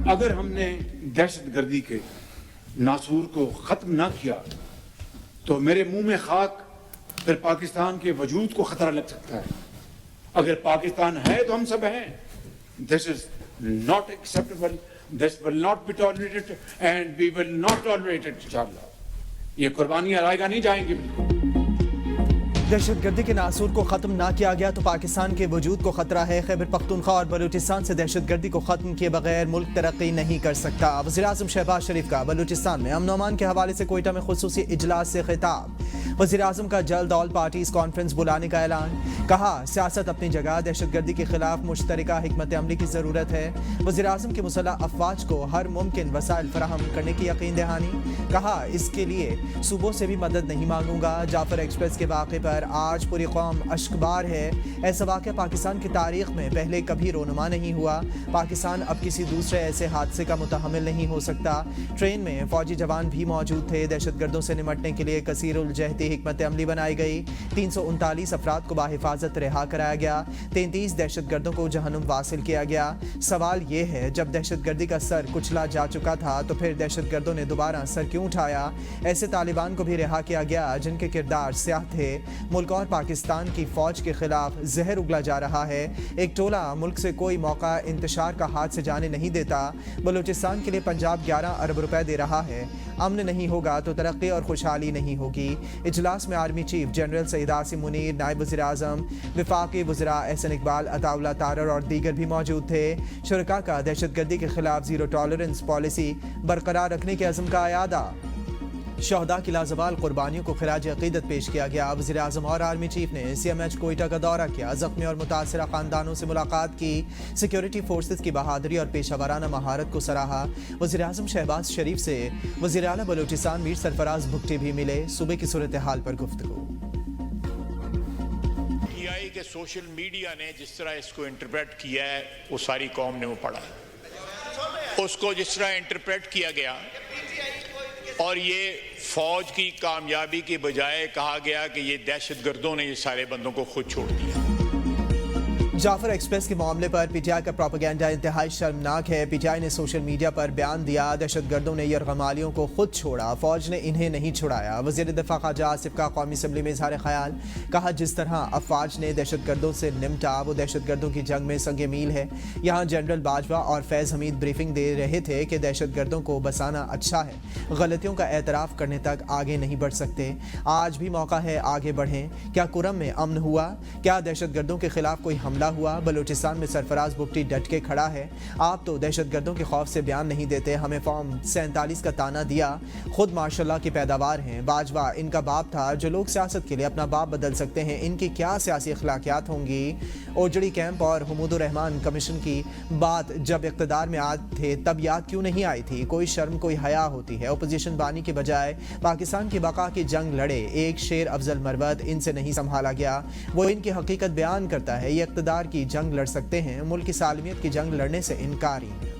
अगर हमने दहशतगर्दी के नासूर को ख़त्म ना किया तो मेरे मुंह में खाक, फिर पाकिस्तान के वजूद को ख़तरा लग सकता है। अगर पाकिस्तान है तो हम सब हैं। This is not acceptable. This will not be tolerated and we will not tolerate it, इंशाअल्लाह। ये कुर्बानियाँ लाएगा नहीं जाएंगी बिल्कुल। दहशतगर्दी के नासूर को ख़त्म ना किया गया तो पाकिस्तान के वजूद को ख़तरा है। खैबर पख्तूनख्वा और बलूचिस्तान से दहशतगर्दी को ख़त्म किए बगैर मुल्क तरक्की नहीं कर सकता। वज़ीर-ए-आज़म शहबाज शरीफ का बलूचिस्तान में अमन अमान के हवाले से कोयटा में खुसूसी इजलास से खिताब। वज़ीर-ए-आज़म का जल्द ऑल पार्टीज़ कॉन्फ्रेंस बुलाने का ऐलान। कहा सियासत अपनी जगह, दहशतगर्दी के खिलाफ मुश्तरका हिकमत अमली की ज़रूरत है। वज़ीर-ए-आज़म की मुसल्लह अफवाज को हर मुमकिन वसाइल फराहम करने की यकीन दहानी। कहा इसके लिए सूबों से भी मदद नहीं मांगूंगा। जाफर एक्सप्रेस के वाक़े पर आज पूरी कौम अश्कबार है। ऐसा वाक़या पाकिस्तान की तारीख में पहले कभी रोनुमा नहीं हुआ। पाकिस्तान अब किसी दूसरे ऐसे हादसे का मुतहम्मिल नहीं हो सकता। ट्रेन में फौजी जवान भी मौजूद थे। दहशतगर्दों से निमटने के लिए कसीरुल जहती हिकमत अमली बनाई गई। 339 अफराद को बाहिफाजत रिहा कराया गया। 33 दहशतगर्दों को जहन्नुम वासिल किया गया। सवाल ये है, जब दहशतगर्दी का सर कुचला जा चुका था तो फिर दहशतगर्दों ने दोबारा सर क्यों उठाया? ऐसे तालिबान को भी रिहा किया गया जिनके किरदार स्याह थे। मुल्क और पाकिस्तान की फौज के खिलाफ जहर उगला जा रहा है। एक टोला मुल्क से कोई मौका इंतशार का हाथ से जाने नहीं देता। बलूचिस्तान के लिए पंजाब 11 अरब रुपए दे रहा है। अमन नहीं होगा तो तरक्की और खुशहाली नहीं होगी। इजलास में army chief general Syed Asim Munir, नायब वज़ीर आज़म, वफाकी वज़रा एहसन इकबाल, अताउल्लाह तारर और दीगर भी मौजूद थे। शुरका का दहशतगर्दी के खिलाफ ज़ीरो टॉलरेंस पॉलिसी बरकरार रखने के अज़्म का अयादा। शहदा की लाजवाल कुर्बानियों को खिराज अकीदत पेश किया गया। वज़ीर आज़म और आर्मी चीफ ने CMH कोयटा का दौरा किया। ज़ख्मी और मुतासरा ख़ानदानों से मुलाकात की। सिक्योरिटी फोर्सेस की बहादुरी और पेशावराना महारत को सराहा। वज़ीर आज़म शहबाज शरीफ से वज़ीर आला बलूचिस्तान मीर सरफराज भुट्टी भी मिले। सूबे की सूरत हाल पर गुफ्तगू। PI के सोशल मीडिया ने जिस तरह इसको इंटरप्रेट किया है वो सारी कौम ने वो पढ़ा। उसको जिस तरह इंटरप्रेट किया गया और ये फौज की कामयाबी के बजाय कहा गया कि ये दहशतगर्दों ने ये सारे बंदों को खुद छोड़ दिया। जाफर एक्सप्रेस के मामले पर PTI का प्रोपेगेंडा इंतहाई शर्मनाक है। PTI ने सोशल मीडिया पर बयान दिया, दहशतगर्दों ने यरगमालियों को खुद छोड़ा, फौज ने इन्हें नहीं छुड़ाया। वज़ीर दिफा ख्वाजा आसिफ का कौमी असम्बली में इज़हार ख्याल। कहा जिस तरह अफवाज ने दहशतगर्दों से निमटा वो दहशतगर्दों की जंग में संगे मील है। यहाँ जनरल बाजवा और फैज़ हमीद ब्रीफिंग दे रहे थे कि दहशतगर्दों को बसाना अच्छा है, गलतियों का एतराफ़ करने तक आगे नहीं बढ़ सकते। आज भी मौका है, आगे बढ़ें। क्या कुरम में अमन हुआ? क्या दहशतगर्दों के खिलाफ कोई हमला हुआ? बलूचिस्तान में सरफराज भुट्टी डट के खड़ा है। आप तो दहशतगर्दों के खौफ से बयान नहीं देते। हमें फॉर्म 47 का ताना दिया। खुद माशाल्लाह की पैदावार हैं। बाजवा इनका बाप था। जो लोग सियासत के लिए अपना बाप बदल सकते हैं, इनकी क्या सियासी अखलाकियात होंगी? ओजड़ी कैंप और हमुदुर रहमान कमीशन की बात जब इक़्तिदार में आते थे तब याद क्यों नहीं आई थी? कोई शर्म, कोई हया होती है। अपोजिशन बानी के बजाय पाकिस्तान की बका की जंग लड़े एक शेर अफजल मरवत, इनसे नहीं संभाला गया। वो इनकी हकीकत बयान करता है। ये इक़्तिदार की जंग लड़ सकते हैं, मुल्क की सालमियत की जंग लड़ने से इनकारी है।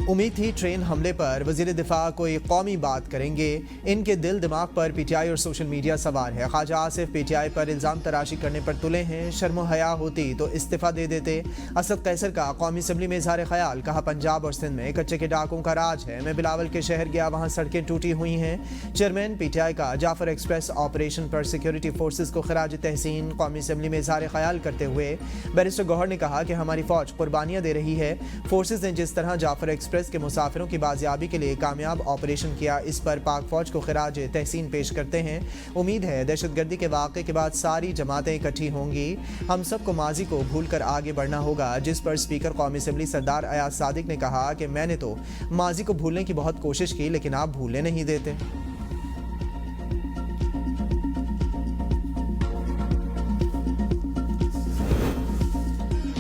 उम्मीद थी ट्रेन हमले पर वज़ीर दिफा कोई कौमी बात करेंगे। इनके दिल दिमाग पर PTI और सोशल मीडिया सवार है। ख्वाजा आसिफ PTI पर इल्ज़ाम तराशी करने पर तुले हैं। शर्म हया होती तो इस्तीफ़ा दे देते। असद कैसर का कौमी असम्बली में इज़हार ख्याल। कहा पंजाब और सिंध में कच्चे के डाकों का राज है। मैं बिलावल के शहर गया, वहाँ सड़कें टूटी हुई हैं। चेयरमैन PTI का जाफर एक्सप्रेस ऑपरेशन पर सिक्योरिटी फोर्सेस को खराज तहसीन। कौमी असम्बली में इज़हार ख्याल करते हुए बैरिस्टर गौहर ने कहा कि हमारी फ़ौज कुर्बानियाँ दे रही है। फोर्सेस ने जिस तरह जाफर एक्सप्रेस के मुसाफिरों की बाजियाबी के लिए कामयाब ऑपरेशन किया, इस पर पाक फौज को खिराज तहसीन पेश करते हैं। उम्मीद है दहशतगर्दी के वाक़े के बाद सारी जमातें इकट्ठी होंगी। हम सबको माजी को भूल कर आगे बढ़ना होगा। जिस पर स्पीकर कौमी असम्बली सरदार अयाज सादिक ने कहा कि मैंने तो माजी को भूलने की बहुत कोशिश की, लेकिन आप भूलने नहीं देते।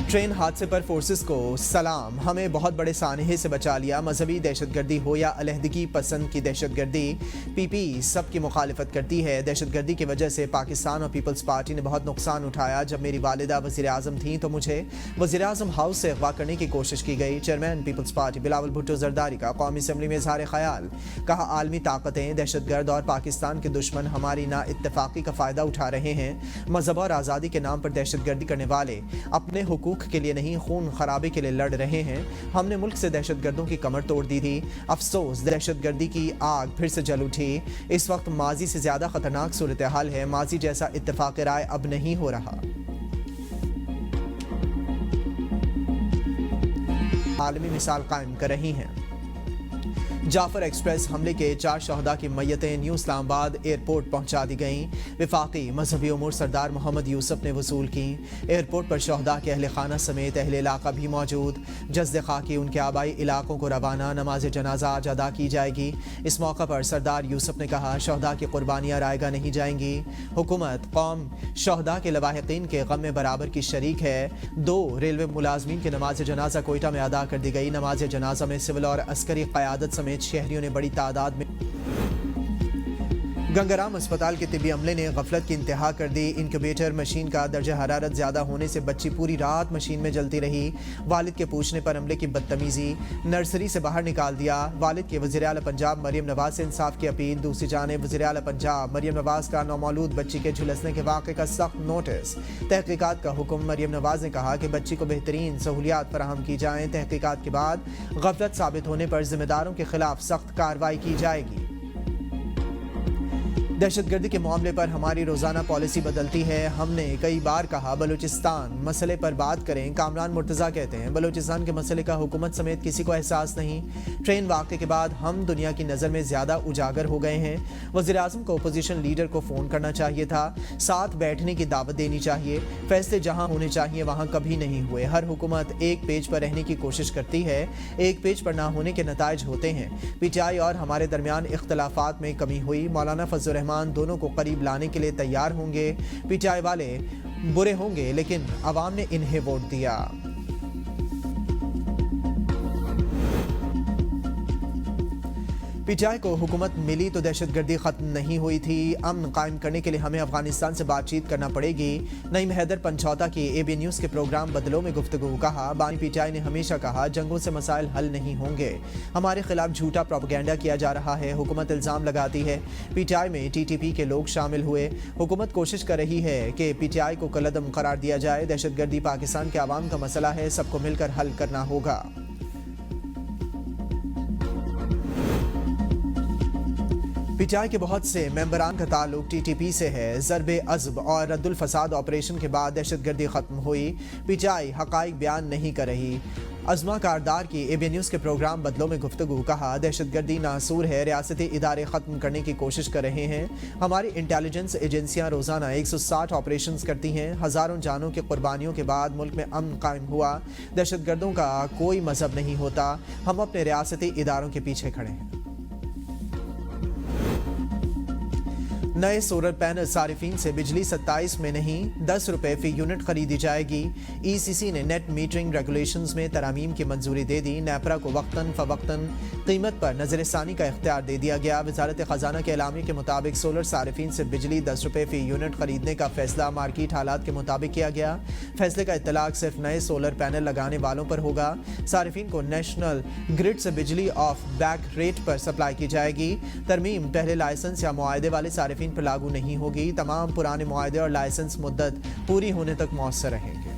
ट्रेन हादसे पर फोर्सेस को सलाम, हमें बहुत बड़े सानहे से बचा लिया। मजहबी दहशतगर्दी हो या अलहदगी पसंद की दहशतगर्दी, पीपी सब की मुखालिफत करती है। दहशतगर्दी की वजह से पाकिस्तान और पीपल्स पार्टी ने बहुत नुकसान उठाया। जब मेरी वालिदा वज़ीर आज़म थी तो मुझे वज़ीर आज़म हाउस से अगवा करने की कोशिश की गई। चेयरमैन पीपल्स पार्टी बिलावल भुट्टो जरदारी का कौमी असम्बली में इजहार ख्याल, कहा आलमी ताकतें, दहशतगर्द और पाकिस्तान के दुश्मन हमारी ना इत्तेफाकी का फ़ायदा उठा रहे हैं। मजहब और आज़ादी के नाम पर दहशतगर्दी करने वाले अपने हुकूक के लिए नहीं, खून खराबे के लिए लड़ रहे हैं। हमने मुल्क से दहशतगर्दों की कमर तोड़ दी थी। अफसोस, दहशतगर्दी की आग फिर से जल उठी। इस वक्त माजी से ज्यादा खतरनाक सूरत हाल है। माजी जैसा इत्तेफाक राय अब नहीं हो रहा। आलमी मिसाल कायम कर रही हैं। जाफर एक्सप्रेस हमले के 4 शहदा की मैयतें न्यू इस्लामाबाद एयरपोर्ट पहुंचा दी गईं। वफाकी मजहबी उमूर सरदार मोहम्मद यूसुफ ने वसूल की। एयरपोर्ट पर शहदा के अहले खाना समेत अहले इलाका भी मौजूद। जज्द खाकी उनके आबाई इलाकों को रवाना, नमाज जनाजा आज अदा की जाएगी। इस मौका पर सरदार यूसुफ ने कहा शहदा की कुर्बानियाँ रायगा नहीं जाएंगी। हुकूमत कौम शहदा के लवाहिकीन के गम में बराबर की शरीक है। 2 रेलवे मुलाजमीन की नमाज जनाजा कोयटा में अदा कर दी गई। नमाज जनाजा में सिविल और अस्करी क़यादत समेत शहरियों ने बड़ी तादाद में। गंगाराम अस्पताल के तिबी अमले ने गफलत की इंतहा कर दी। इंक्यूबेटर मशीन का दर्जा हरारत ज़्यादा होने से बच्ची पूरी रात मशीन में जलती रही। वालिद के पूछने पर अमले की बदतमीजी, नर्सरी से बाहर निकाल दिया। वालिद के वज़ीर आला पंजाब मरियम नवाज से इंसाफ की अपील। दूसरी जानिब वज़ीर आला पंजाब मरियम नवाज का नौमौलूद बच्ची के झुलसने के वाक़े का सख्त नोटिस, तहकीकात का हुक्म। मरियम नवाज ने कहा कि बच्ची को बेहतरीन सहूलियात फराहम की जाएँ। तहकीकात के बाद गफलत साबित होने पर जिम्मेदारों के खिलाफ सख्त कार्रवाई की जाएगी। दहशतगर्दी के मामले पर हमारी रोज़ाना पॉलिसी बदलती है। हमने कई बार कहा बलूचिस्तान मसले पर बात करें। कामरान मुर्तज़ा कहते हैं बलूचिस्तान के मसले का हुकूमत समेत किसी को एहसास नहीं। ट्रेन वाक़े के बाद हम दुनिया की नज़र में ज़्यादा उजागर हो गए हैं। वज़ीर आज़म को अपोजिशन लीडर को फ़ोन करना चाहिए था, साथ बैठने की दावत देनी चाहिए। फैसले जहाँ होने चाहिए वहाँ कभी नहीं हुए। हर हुकूमत एक पेज पर रहने की कोशिश करती है, एक पेज पर ना होने के नताइज होते हैं। पीटीआई और हमारे दरमियान इख्तलाफात में कमी हुई। मौलाना फजल रहमान दोनों को करीब लाने के लिए तैयार होंगे। पीटीआई वाले बुरे होंगे लेकिन अवाम ने इन्हें वोट दिया। पीटीआई को हुकूमत मिली तो दहशतगर्दी खत्म नहीं हुई थी। अमन कायम करने के लिए हमें अफगानिस्तान से बातचीत करना पड़ेगी। नईम हैदर पंचौता की एबी न्यूज़ के प्रोग्राम बदलो में गुफ्तगू। कहा बानी पीटीआई ने हमेशा कहा जंगों से मसाइल हल नहीं होंगे। हमारे खिलाफ झूठा प्रोपेगेंडा किया जा रहा है। हुकूमत इल्ज़ाम लगाती है पीटीआई में टीटीपी के लोग शामिल हुए। हुकूमत कोशिश कर रही है कि पीटीआई को कलअदम करार दिया जाए। दहशतगर्दी पाकिस्तान के अवाम का मसला है, सबको मिलकर हल करना होगा। पीटीआई के बहुत से मेंबरान का ताल्लुक टीटीपी से है। ज़रबे अज़ब और रद्दुल फसाद ऑपरेशन के बाद दहशतगर्दी खत्म हुई। पीटीआई हक़ाइक़ बयान नहीं कर रही। अज़मा कारदार की एबी न्यूज़ के प्रोग्राम बदलों में गुफ्तगू। कहा दहशतगर्दी नासूर है, रियासती इदारे ख़त्म करने की कोशिश कर रहे हैं। हमारी इंटेलिजेंस एजेंसियां रोज़ाना 160 ऑपरेशंस करती हैं। हज़ारों जानों की कुर्बानियों के बाद मुल्क में अमन कायम हुआ। दहशतगर्दों का कोई मज़हब नहीं होता। हम अपने रियासती इदारों के पीछे खड़े हैं। नए सोलर पैनल सारिफीन से बिजली 27 में नहीं 10 रुपए फी यूनिट खरीदी जाएगी। ईसीसी ने नेट मीटरिंग रेगुलेशंस में तरामीम की मंजूरी दे दी। नेपरा को वक्तन फ़वक्तन कीमत पर नज़रसानी का इख्तियार दे दिया गया। वजारत ख़जाना के एलामी के मुताबिक सोलर सारिफीन से बिजली 10 रुपए फी यूनिट खरीदने का फैसला मार्केट हालात के मुताबिक किया गया। फैसले का इत्तलाक सिर्फ नए सोलर पैनल लगाने वालों पर होगा। सारिफीन को नेशनल ग्रिड से बिजली ऑफ बैक रेट पर सप्लाई की जाएगी। तरमीम पहले लाइसेंस या मुआहदे वाले सारिफीन पर लागू नहीं होगी। तमाम पुराने मुआहदे और लाइसेंस मुद्दत पूरी होने तक मौसर रहेंगे।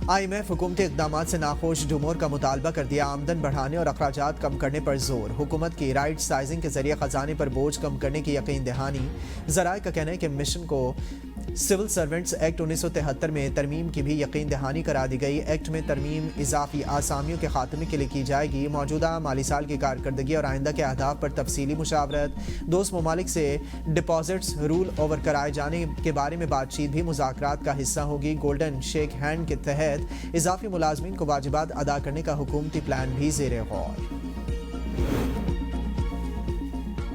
IMF हुकूमती इक़दामात से नाखुश, डूमोर का मुतालबा कर दिया। आमदन बढ़ाने और अखराजात कम करने पर जोर। हुकूमत की राइट साइजिंग के जरिए खजाने पर बोझ कम करने की यकीन दहानी। ज़राए का कहना है कि मिशन को सिविल सर्वेंट्स एक्ट 1973 में तरमीम की भी यकीन दहानी करा दी गई। एक्ट में तरमीम इजाफी आसामियों के खात्मे के लिए की जाएगी। मौजूदा माली साल की कारकर्दगी और आइंदा के अहदाफ पर तफसीली मुशावरत। दोस्त ममालिक से डिपॉजिट्स रूल ओवर कराए जाने के बारे में बातचीत भी मुज़ाकरात का हिस्सा होगी। गोल्डन शेक हैंड के तहत इजाफी मुलाजमीन को वाजिबात अदा करने का हुकूमती प्लान भी ज़ेरे गौर।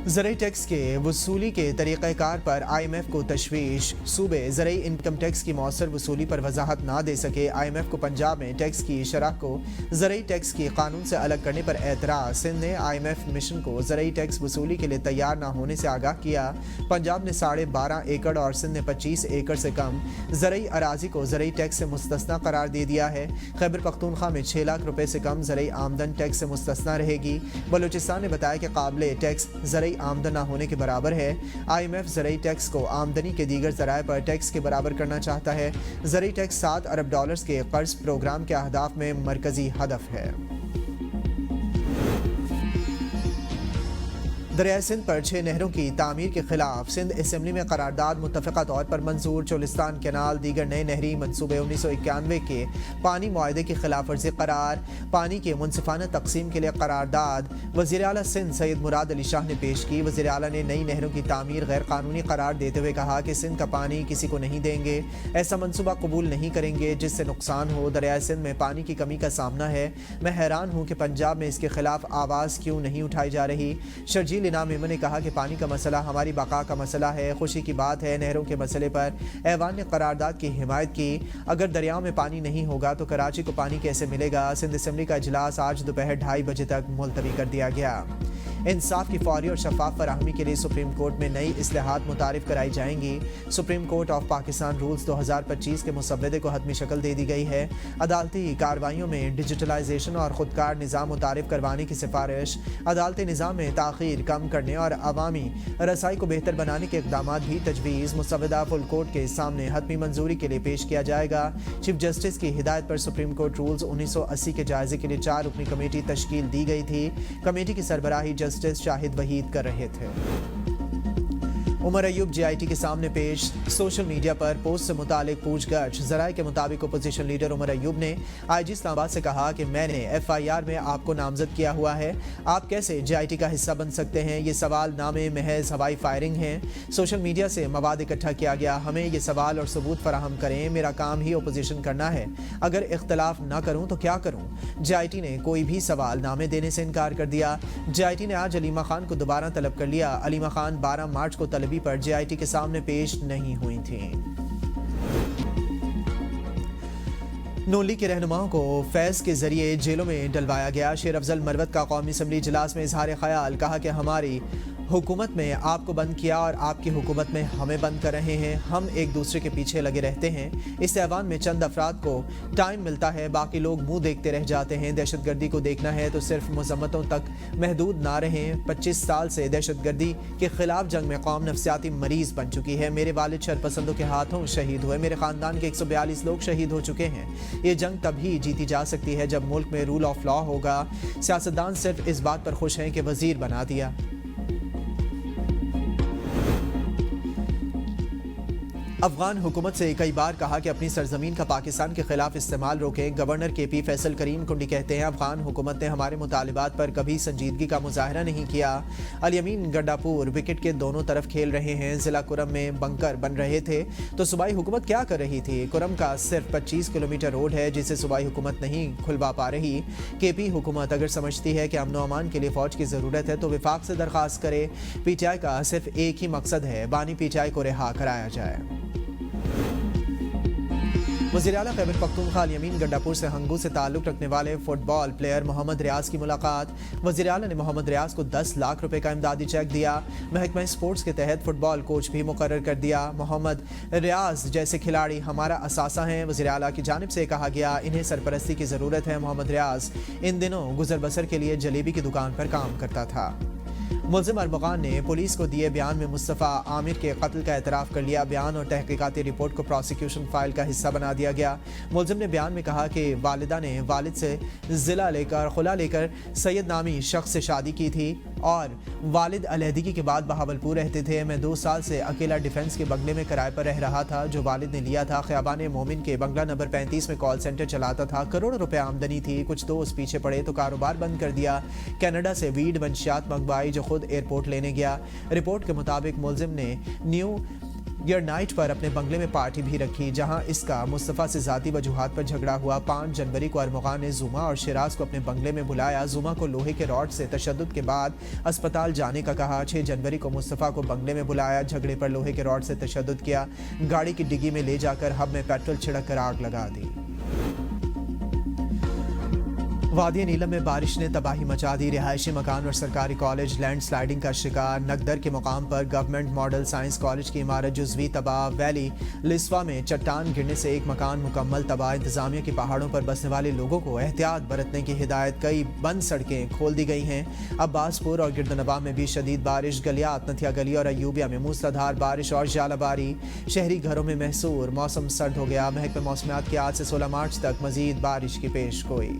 ज़रई टैक्स के वसूली के तरीक़ाकार पर IMF को तशवीश। सूबे ज़रई इनकम टैक्स की मौसर वसूली पर वजाहत ना दे सके। IMF को पंजाब में टैक्स की शरह को ज़रई टैक्स की कानून से अलग करने पर एतराज़। सिंध ने IMF मिशन को ज़रई टैक्स वसूली के लिए तैयार ना होने से आगाह किया। पंजाब ने 12.5 एकड़ और सिंध ने 25 एकड़ से कम ज़रई अराजी को ज़रई टैक्स से मुस्तस्ना करार दे दिया है। खैबर पख्तूनख्वा में 6 लाख रुपए से कम ज़रई आमदन टैक्स से मुस्तस्ना रहेगी। बलूचिस्तान ने बताया कि काबिल टैक्स ज़रई आमदन ना होने के बराबर है। IMF ज़रई टैक्स को आमदनी के दीगर ज़राए पर टैक्स के बराबर करना चाहता है। ज़रई टैक्स $7 अरब के कर्ज प्रोग्राम के अहदाफ में मरकजी हदफ है। दरियाए सिंध पर 6 नहरों की तामीर के खिलाफ सिंध असम्बली में करारदाद मुत्तफ़िक़ा तौर पर मंजूर। चोलिस्तान कैनाल दीगर नए नहरी मनसूबे 1991 के पानी मुआहदे की खिलाफ वर्जी करार। पानी के मुनसिफाना तकसीम के लिए करारदाद वज़ीर आला सिंध सैयद मुराद अली शाह ने पेश की। वज़ीर आला ने नई नहरों की तामीर गैर कानूनी करार देते हुए कहा कि सिंध का पानी किसी को नहीं देंगे, ऐसा मनसूबा कबूल नहीं करेंगे जिससे नुकसान हो। दरियाए सिंध में पानी की कमी का सामना है। मैं हैरान हूँ कि पंजाब में इसके खिलाफ आवाज़ क्यों नहीं उठाई जा रही। शर्जील इनाम मेमन ने कहा कि पानी का मसला हमारी बका का मसला है। खुशी की बात है नहरों के मसले पर ऐवान ने करारदाद की हिमायत की। अगर दरियाओं में पानी नहीं होगा तो कराची को पानी कैसे मिलेगा। सिंध असम्बली का इजलास आज दोपहर 2:30 बजे तक मुलतवी कर दिया गया। इंसाफ की फौरी और शफाफ फराहमी के लिए सुप्रीम कोर्ट में नई इस्लाहात मुतारिफ कराई जाएंगी। Supreme court of Pakistan rules 2025 के मुसव्वदे को हतमी शक्ल दे दी गई है। अदालती कार्रवाइयों में डिजिटलाइजेशन और खुदकार निज़ाम मुतारिफ करवाने की सिफारिश, अदालती निज़ाम में ताख़ीर कम करने और अवामी रसाई को बेहतर बनाने के इक़दाम भी तजवीज़ मुसव्वदा फुल कोर्ट के सामने हतमी मंजूरी के लिए पेश किया जाएगा। चीफ जस्टिस की हिदायत पर सुप्रीम कोर्ट रूल्स 1980 के जायजे के लिए 4 रुकनी कमेटी तश्कील दी गई थी। कमेटी की सरबराही जस्टिस शाहिद वहीद कर रहे थे। उमर अयूब JIT के सामने पेश। सोशल मीडिया पर पोस्ट से मुतालिक पूछगछ। ज़राए के मुताबिक अपोजिशन लीडर उमर अयूब ने IG इस्लामाबाद से कहा कि मैंने FIR में आपको नामजद किया हुआ है, आप कैसे JIT का हिस्सा बन सकते हैं। ये सवाल नामे महज हवाई फायरिंग है। सोशल मीडिया से मवाद इकट्ठा किया गया, हमें ये सवाल और सबूत फराहम करें। मेरा काम ही अपोजिशन करना है, अगर इख्तलाफ ना करूँ तो क्या करूँ। JIT ने कोई भी सवाल नामे देने से इनकार कर दिया। JIT ने आज अलीमा खान को दोबारा तलब कर लिया। अलीमा खान 12 मार्च को तलब पर JIT के सामने पेश नहीं हुई थी। नून लीग के रहनुमाओं को फैज़ के जरिए जेलों में डलवाया गया। शेर अफजल मरवत का कौमी असम्बली इजलास में इजहार ख्याल, कहा कि हमारी हुकूमत में आपको बंद किया और आपकी हुकूमत में हमें बंद कर रहे हैं। हम एक दूसरे के पीछे लगे रहते हैं। इस ऐवान में चंद अफराद को टाइम मिलता है, बाकी लोग मुंह देखते रह जाते हैं। दहशतगर्दी को देखना है तो सिर्फ मजम्मतों तक महदूद ना रहें। 25 साल से दहशतगर्दी के खिलाफ जंग में कौम नफसियाती मरीज बन चुकी है। मेरे वालिद शरपसंदों के हाथों शहीद हुए, मेरे ख़ानदान के 142 लोग शहीद हो चुके हैं। ये जंग तभी जीती जा सकती है जब मुल्क में रूल ऑफ लॉ होगा। सियासतदान सिर्फ इस बात पर खुश हैं कि वजीर बना दिया। अफगान हुकूमत से कई बार कहा कि अपनी सरजमीन का पाकिस्तान के खिलाफ इस्तेमाल रोकें। गवर्नर KP फैसल करीम कुंडी कहते हैं अफगान हुकूमत ने हमारे मुतालिबात पर कभी संजीदगी का मुजाहरा नहीं किया। अल-यमीन गड्डापुर विकेट के दोनों तरफ खेल रहे हैं। जिला कुरम में बंकर बन रहे थे तो सूबाई हुकूमत क्या कर रही थी। कुरम का सिर्फ 25 किलोमीटर रोड है जिसे सूबाई हुकूमत नहीं खुलवा पा रही। KP हुकूमत अगर समझती है कि अमन अमान के लिए फौज की ज़रूरत है तो विफाक से दरख्वास्त करे। PTI का सिर्फ एक ही मकसद है, बानी PTI को रिहा कराया जाए। वज़ीर आला खैबर पख्तूनख्वा अल-यमीन गड्डापुर से हंगू से ताल्लुक़ रखने वाले फुटबॉल प्लेयर मोहम्मद रियाज की मुलाकात। वज़ीर आला ने मोहम्मद रियाज को 10 लाख रुपए का इमदादी चेक दिया। महकमा स्पोर्ट्स के तहत फुटबॉल कोच भी मुकर्रर कर दिया। मोहम्मद रियाज जैसे खिलाड़ी हमारा असासा हैं। वज़ीर आला की जानिब से कहा गया इन्हें सरपरस्ती की ज़रूरत है। मोहम्मद रियाज इन दिनों गुजर बसर के लिए जलेबी की दुकान पर काम करता था। मुल्ज़िम अरमगान ने पुलिस को दिए बयान में मुस्तफ़ा आमिर के कत्ल का एतराफ़ कर लिया। बयान और तहकीकाती रिपोर्ट को प्रोसिक्यूशन फाइल का हिस्सा बना दिया गया। मुल्ज़िम ने बयान में कहा कि वालिदा ने वालिद से ज़िला लेकर खुला लेकर सैयद नामी शख्स से शादी की थी और वालिद अलहदगी के बाद बहावलपुर रहते थे। मैं 2 साल से अकेला डिफेंस के बंगले में किराए पर रह रहा था जो वालिद ने लिया था। ख़ियाबान मोमिन के बंगला नंबर 35 में कॉल सेंटर चलाता था। करोड़ों रुपए आमदनी थी। कुछ दोस्त पीछे पड़े तो कारोबार बंद कर दिया। कनाडा से वीड मंशियात मंगवाई जो खुद एयरपोर्ट लेने गया। रिपोर्ट के मुताबिक मुल्ज़िम ने न्यू ईयर नाइट पर अपने बंगले में पार्टी भी रखी, जहां इसका मुस्तफ़ा से ज़ाती वजूहात पर झगड़ा हुआ। 5 जनवरी को अरमग़ान ने जुमा और शिराज को अपने बंगले में बुलाया। जुमा को लोहे के रॉड से तशद्दुद के बाद अस्पताल जाने का कहा। 6 जनवरी को मुस्तफ़ा को बंगले में बुलाया, झगड़े पर लोहे के रॉड से तशद्दुद किया, गाड़ी की डिग्गी में ले जाकर हब में पेट्रोल छिड़क कर आग लगा दी। वादी नीलम में बारिश ने तबाही मचा दी। रिहायशी मकान और सरकारी कॉलेज लैंड स्लाइडिंग का शिकार। नगदर के मुकाम पर गवर्नमेंट मॉडल साइंस कॉलेज की इमारत जुज़वी तबाह। वैली लिस्वा में चट्टान गिरने से एक मकान मुकम्मल तबाह। इंतजामिया की पहाड़ों पर बसने वाले लोगों को एहतियात बरतने की हिदायत। कई बंद सड़कें खोल दी गई हैं। अब्बासपुर और गिरदनवा में भी शदीद बारिश। गलियात, नथिया गली और अयूबिया में मूसलाधार बारिश और जालाबारी। शहरी घरों में महसूर। मौसम सर्द हो गया। महकमे मौसमियात की आज से 16 मार्च तक मजीद बारिश की पेश गोई।